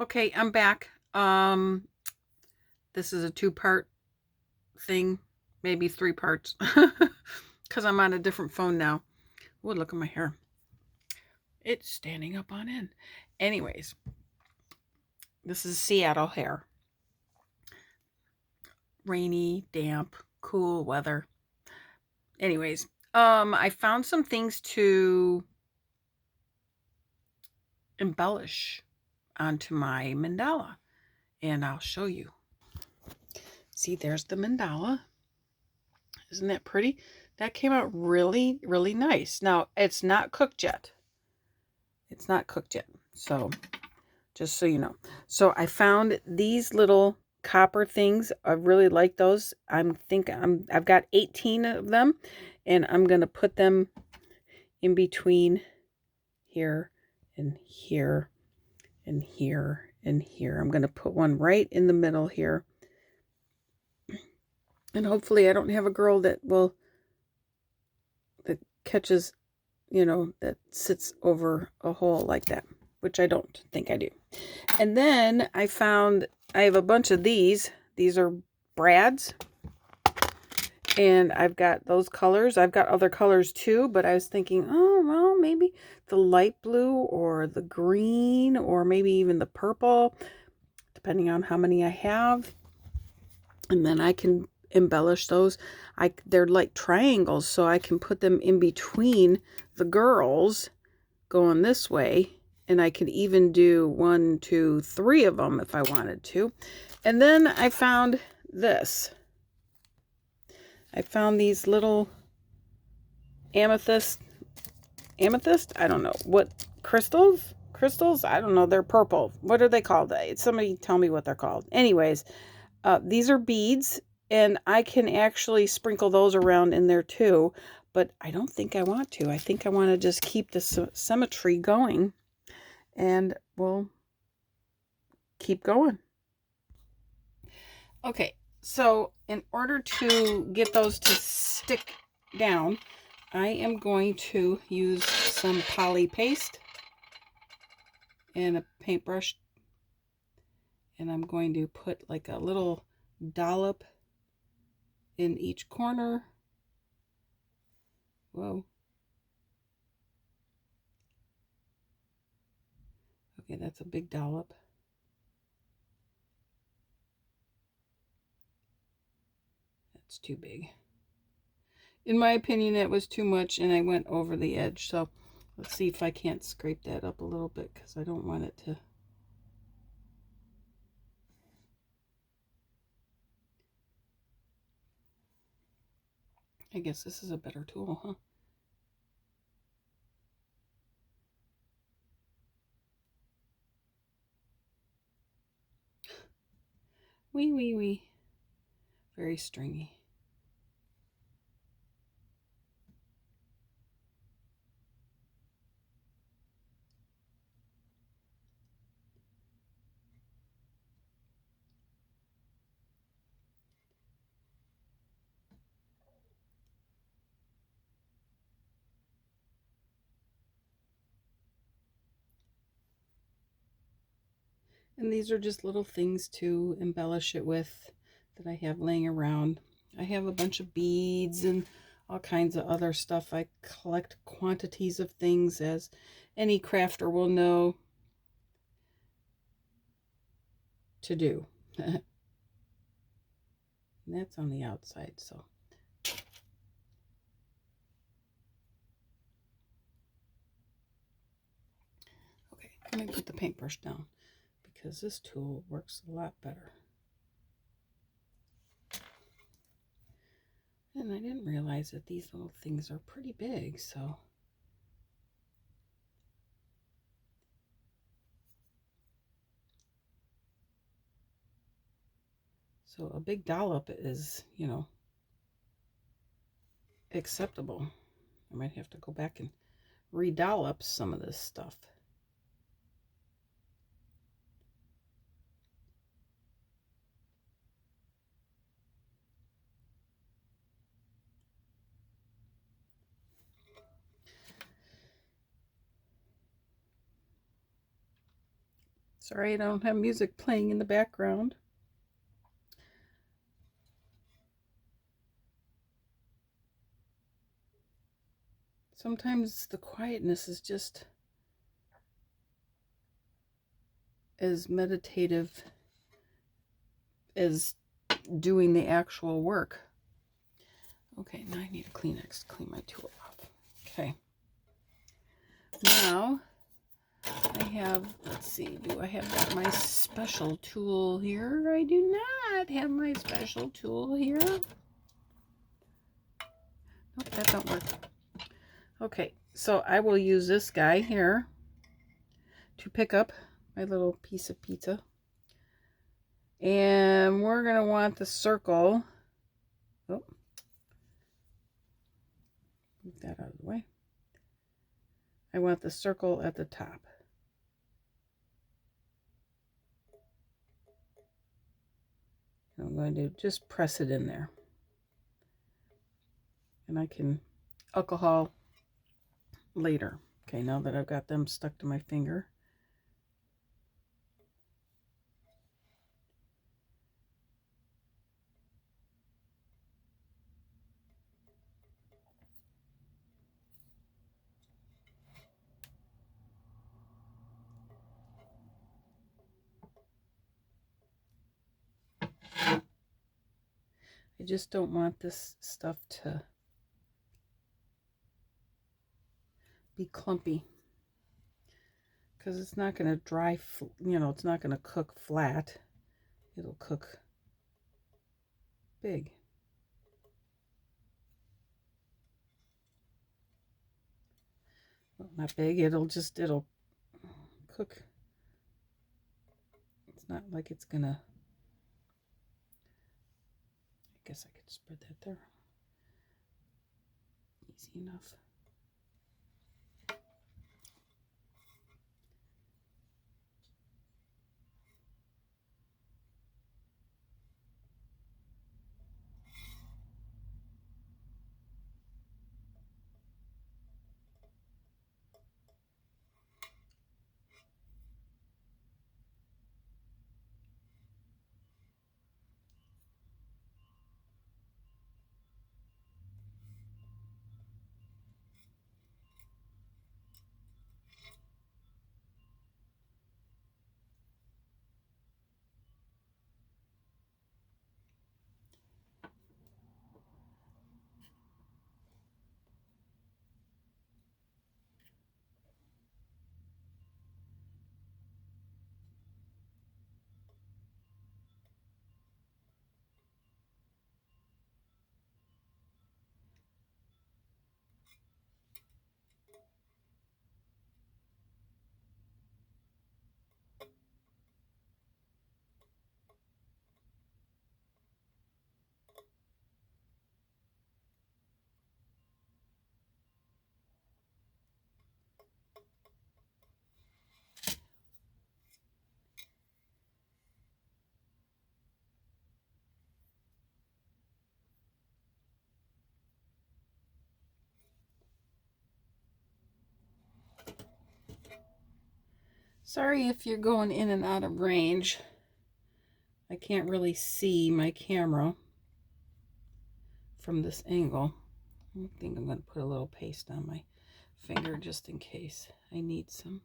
Okay, I'm back. This is a two-part thing, maybe three parts, because I'm on a different phone now. Oh, look at my hair. It's standing up on end. Anyways, this is Seattle hair. Rainy, damp, cool weather. Anyways, I found some things to embellish onto my mandala, and I'll show you. See, there's the mandala. Isn't that pretty? That came out really, really nice. Now, it's not cooked yet. It's not cooked yet. So, just so you know. So, I found these little copper things. I really like those. I've got 18 of them, and I'm going to put them in between here and here and here and here. I'm going to put one right in the middle here. And hopefully I don't have a girl that catches, that sits over a hole like that, which I don't think I do. And then I have a bunch of these. These are brads. And I've got those colors. I've got other colors too, but I was thinking, oh, well, maybe the light blue or the green or maybe even the purple, depending on how many I have. And then I can embellish those. They're like triangles, so I can put them in between the girls going this way. And I could even do 1, 2, 3 of them if I wanted to. And then I found this. I found these little amethyst, I don't know, what, crystals, I don't know, they're purple. What are they called? Somebody tell me what they're called. Anyways, these are beads, and I can actually sprinkle those around in there too, but I don't think I want to. I think I want to just keep the symmetry going, and we'll keep going. Okay, so in order to get those to stick down, I am going to use some poly paste and a paintbrush, and I'm going to put like a little dollop in each corner. Whoa. Okay, that's a big dollop. That's too big. In my opinion, it was too much, and I went over the edge. So let's see if I can't scrape that up a little bit, because I don't want it to... I guess this is a better tool, huh? Wee. Very stringy. And these are just little things to embellish it with that I have laying around. I have a bunch of beads and all kinds of other stuff. I collect quantities of things, as any crafter will know to do. And that's on the outside, so. Okay, I'm going to put the paintbrush down because this tool works a lot better. And I didn't realize that these little things are pretty big, so. So a big dollop is, acceptable. I might have to go back and re-dollop some of this stuff. Sorry I don't have music playing in the background. Sometimes the quietness is just as meditative as doing the actual work. Okay, now I need a Kleenex to clean my tool off. Okay. Now I have, let's see, do I have my special tool here? I do not have my special tool here. Nope, that don't work. Okay, so I will use this guy here to pick up my little piece of pizza. And we're going to want the circle. Oh, move that out of the way. I want the circle at the top. I'm going to just press it in there. And I can alcohol later. Okay, now that I've got them stuck to my finger. I just don't want this stuff to be clumpy, because it's not going to dry, you know, it's not going to cook flat. It'll cook big. Well, not big, it'll cook. It's not like it's going to, I guess I could spread that there. Easy enough. Sorry if you're going in and out of range. I can't really see my camera from this angle. I think I'm going to put a little paste on my finger just in case I need some.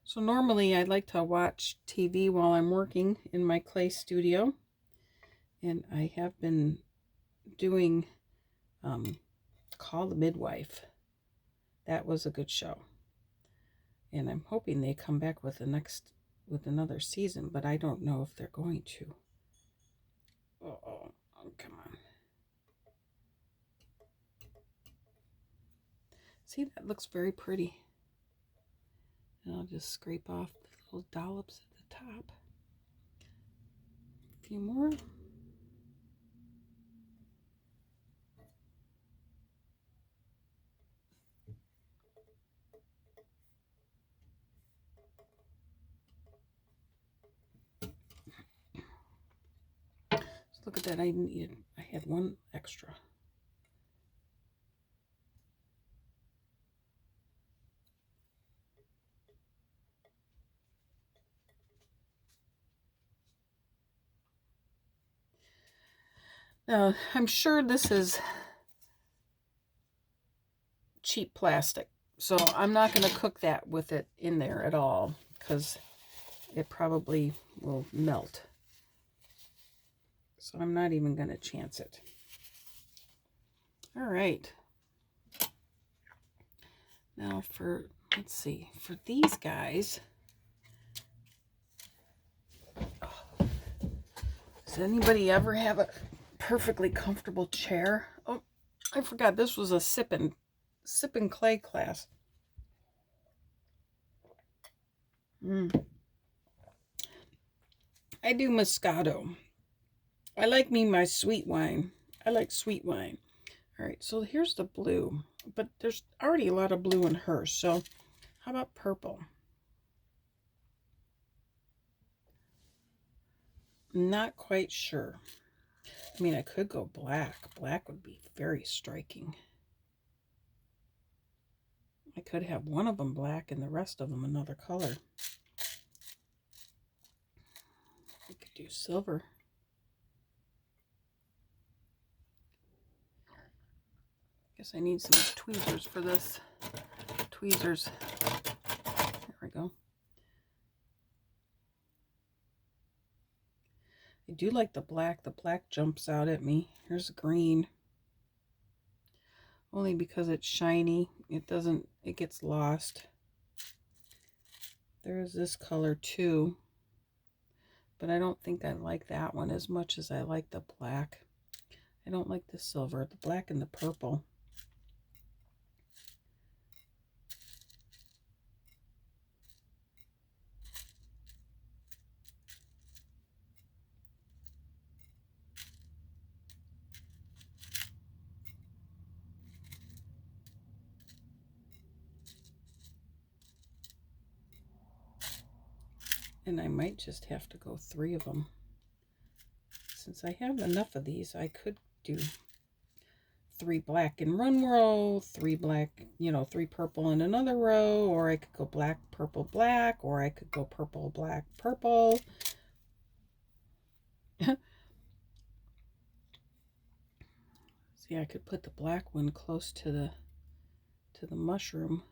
So normally I like to watch TV while I'm working in my clay studio. And I have been doing Call the Midwife. That was a good show. And I'm hoping they come back with another season, but I don't know if they're going to. Oh, come on. See, that looks very pretty. And I'll just scrape off the little dollops at the top. A few more. So look at that. I had one extra. Now, I'm sure this is cheap plastic, so I'm not going to cook that with it in there at all because it probably will melt. So I'm not even going to chance it. All right. Now let's see, for these guys, does anybody ever have a perfectly comfortable chair? Oh, I forgot this was a sip and clay class. I do Moscato. I like my sweet wine. I like sweet wine. All right, so here's the blue, but there's already a lot of blue in hers. So how about purple? Not quite sure. I mean, I could go black. Black would be very striking. I could have one of them black and the rest of them another color. I could do silver. Guess I need some tweezers for this. Tweezers. There we go. I do like the black. The black jumps out at me. Here's green. Only because it's shiny. It gets lost. There's this color too. But I don't think I like that one as much as I like the black. I don't like the silver, the black and the purple. And I might just have to go 3 of them. Since I have enough of these, I could do 3 black in one row, 3 black, 3 purple in another row, or I could go black, purple, black, or I could go purple, black, purple. See, I could put the black one close to the mushroom.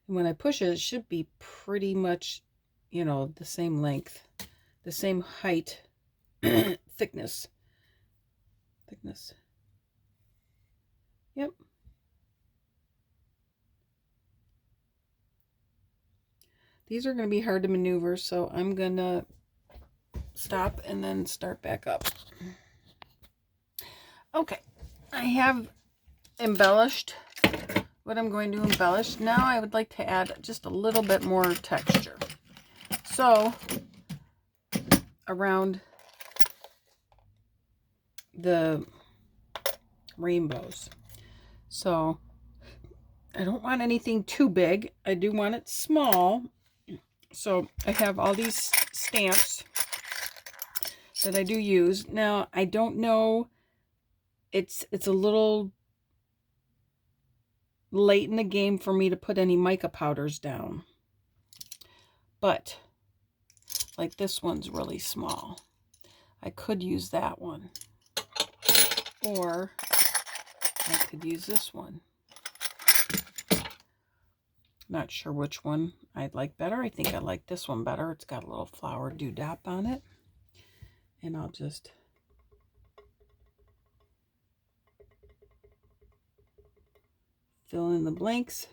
And when I push it, it should be pretty much, the same length, the same height, thickness. Yep. These are going to be hard to maneuver, so I'm going to stop and then start back up. Okay, I have embellished what I'm going to embellish. Now I would like to add just a little bit more texture. So, around the rainbows. So, I don't want anything too big. I do want it small. So, I have all these stamps that I do use. Now, I don't know, it's a little late in the game for me to put any mica powders down. But, like this one's really small. I could use that one. Or I could use this one. Not sure which one I'd like better. I think I like this one better. It's got a little flower dewdap on it. And I'll just fill in the blanks.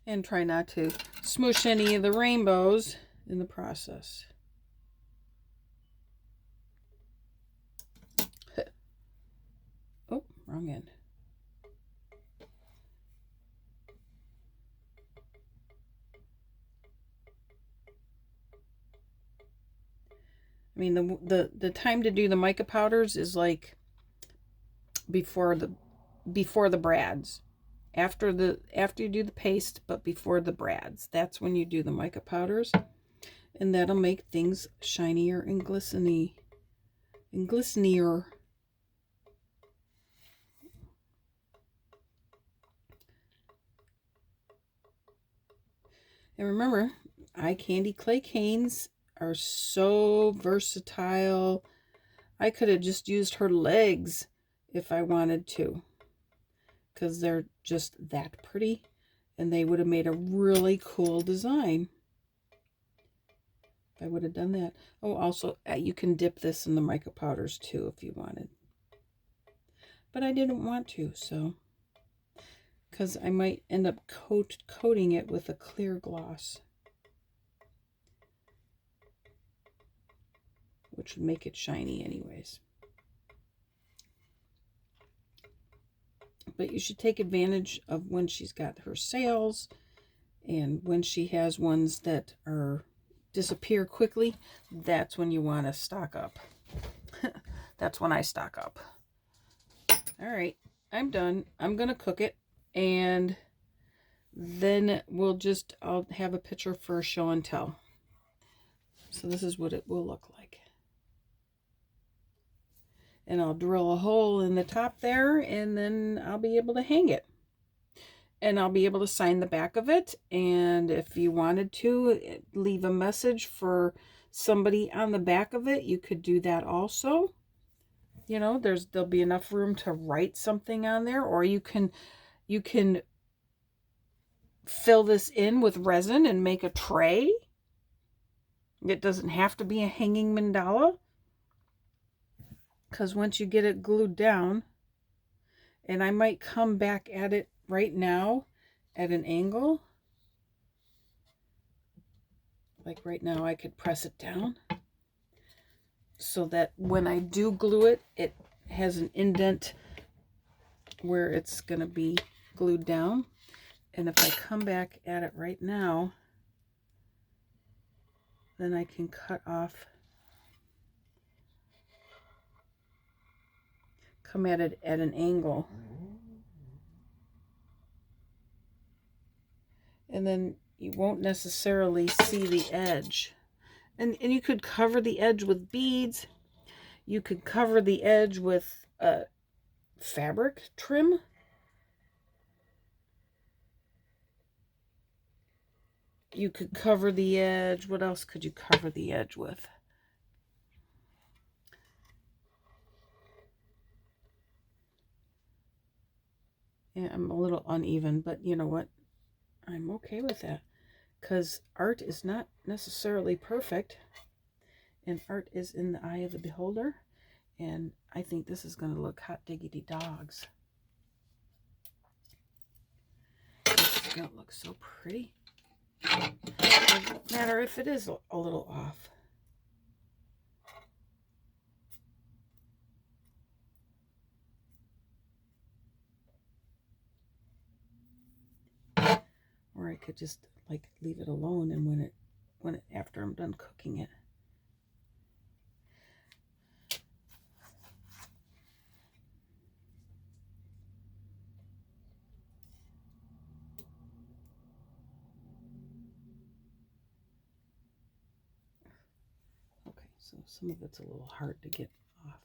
And try not to smush any of the rainbows in the process. Oh, wrong end. mean, the time to do the mica powders is like before the brads. After you do the paste, but before the brads. That's when you do the mica powders. And that'll make things shinier and glistenier. And remember, Ikandiclay canes are so versatile. I could have just used her legs if I wanted to, because they're just that pretty, and they would have made a really cool design if I would have done that. Oh, also, you can dip this in the mica powders too if you wanted. But I didn't want to, so, because I might end up coating it with a clear gloss, which would make it shiny anyways. But you should take advantage of when she's got her sales, and when she has ones that are disappear quickly, that's when you want to stock up. That's when I stock up. All right, I'm done. I'm gonna cook it, and then I'll have a picture for a show and tell. So this is what it will look like. And I'll drill a hole in the top there, and then I'll be able to hang it. And I'll be able to sign the back of it. And if you wanted to leave a message for somebody on the back of it, you could do that also. You know, there'll be enough room to write something on there, or you can fill this in with resin and make a tray. It doesn't have to be a hanging mandala, because once you get it glued down, and I might come back at it right now at an angle. Like right now, I could press it down so that when I do glue it, it has an indent where it's going to be glued down. And if I come back at it right now, then I can cut off, come at it at an angle. And then you won't necessarily see the edge. And you could cover the edge with beads. You could cover the edge with fabric trim. You could cover the edge. What else could you cover the edge with? Yeah, I'm a little uneven, but you know what? I'm okay with that, because art is not necessarily perfect, and art is in the eye of the beholder. And I think this is going to look hot diggity dogs. This is going to look so pretty. It doesn't matter if it is a little off. Or I could just like leave it alone, and when it after I'm done cooking it. Okay, so some of it's a little hard to get off.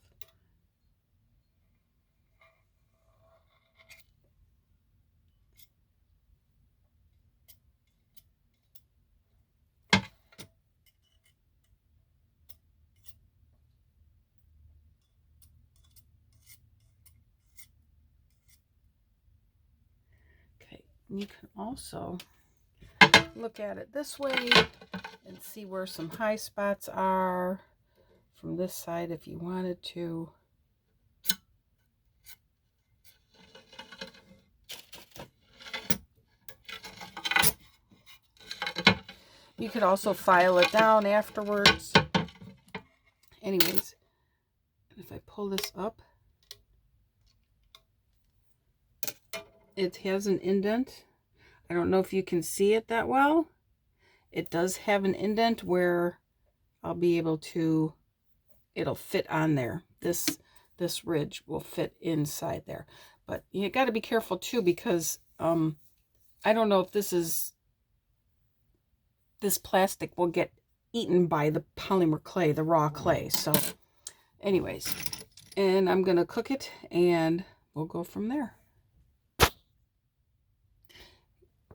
Okay, and you can also look at it this way and see where some high spots are from this side if you wanted to. You could also file it down afterwards. Anyways, if I pull this up, it has an indent. I don't know if you can see it that well. It does have an indent where I'll be able to it'll fit on there. This ridge will fit inside there. But you got to be careful too, because I don't know if this plastic will get eaten by the polymer clay, the raw clay. So anyways, and I'm going to cook it and we'll go from there.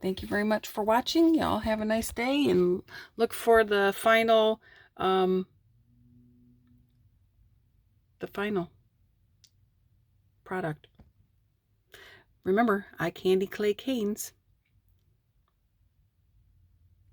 Thank you very much for watching. Y'all have a nice day, and look for the final product. Remember, Ikandiclay canes.